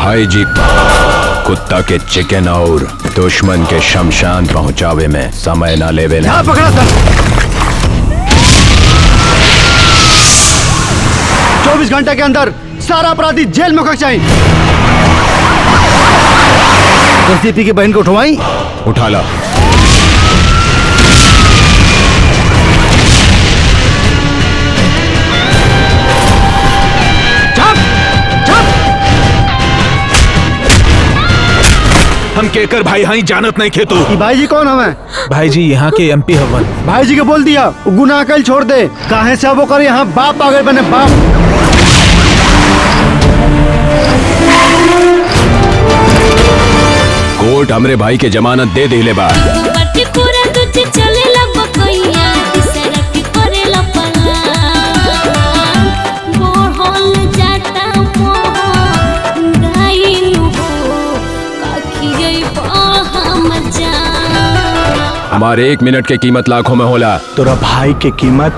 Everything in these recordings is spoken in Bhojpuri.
भाई जी कुत्ता के चिकन और दुश्मन के शमशान पहुंचावे में समय ना लेवे। पकड़ा था। 24 घंटे के अंदर सारा अपराधी जेल में कब चाहिए। एसडीपी की बहन को उठवाई। उठा ला। हम केकर भाई हाई जानत नहीं खेतु। भाई जी कौन हमें? भाई जी यहाँ के एमपी हवन। भाई जी के बोल दिया गुनाह कल छोड़ दे। काहे से वो करे यहाँ बाप आ गए बने बाप। कोर्ट हमरे भाई के जमानत दे दिले बा। हमारे 1 मिनट के कीमत लाखों में होला। तोरा भाई के कीमत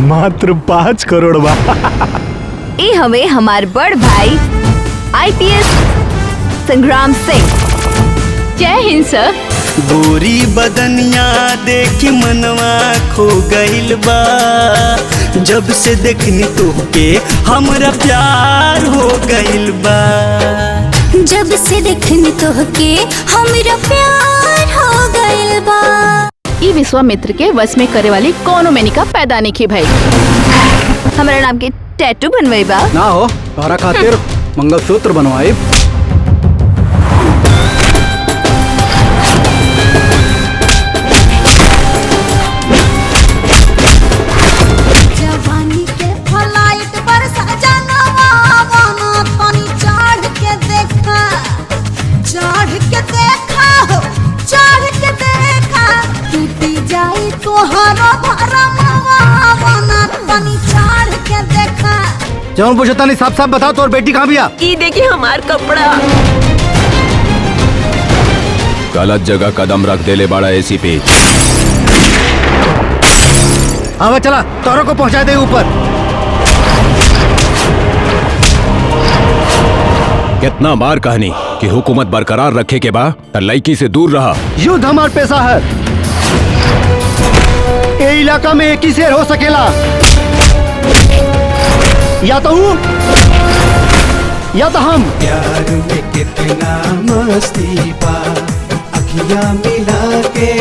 मात्र 5 करोड़ बा। ए हमें हमार बड़ भाई आईपीएस संग्राम सिंह। जय हिंद सर। गोरी बदनिया देख मनवा खो गइल बा। जब से देखनी तोहके हमरा प्यार हो गइल बा। जब से देखनी तोहके हमरा प्यार हो गइल बा। ई विश्वामित्र के वश में करे वाली कोनो मेनिका पैदा नहीं की भाई। हमारा नाम के टैटू बनवाई बा ना हो। तोहरा खातिर मंगलसूत्र बनवाई। जवानी के फ्लाइट पर सजनवा बना तनी चढ़ के देखा। चढ़ के देखा हो चढ़ के देखा। टूटी जाई तोहरा भरमवा बना तनी चढ़ के देखा। जौन पूछता नहीं साफ साफ बताओ तोर बेटी कहाँ बिया? ई देखिए हमार कपड़ा। गलत जगह कदम रख देले बड़ा एसीपी। आवा चला तोरो को पहुंचा दे ऊपर। कितना बार कहनी कि हुकूमत बरकरार रखे के बा त लड़की से दूर रहा। युद्ध हमार पैसा है। ये इलाका में एक ही शेर हो सकेला। या तो हूँ या तो हम। प्यार में कितना मस्ती बा। अखियां मिला के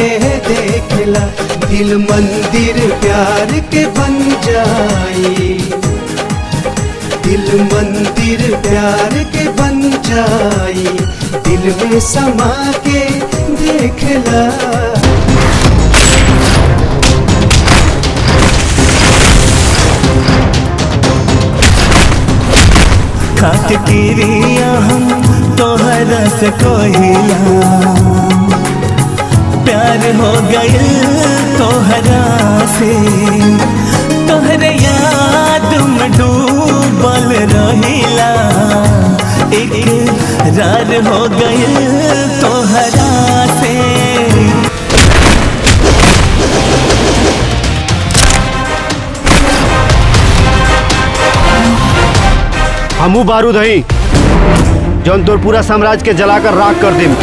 देखला। दिल मंदिर प्यार के बन जाई। दिल मंदिर प्यार के बन जाई। दिल में समा के देखला। खाक किरिया हम तोहरा से कोहिला। प्यार हो गइल तोहरा से। तोहरे याद में डूबल रहिला। इकरार हो गइल तोहरा से। हमू बारूद हई जौन तोर पूरा साम्राज्य के जलाकर राख कर देम।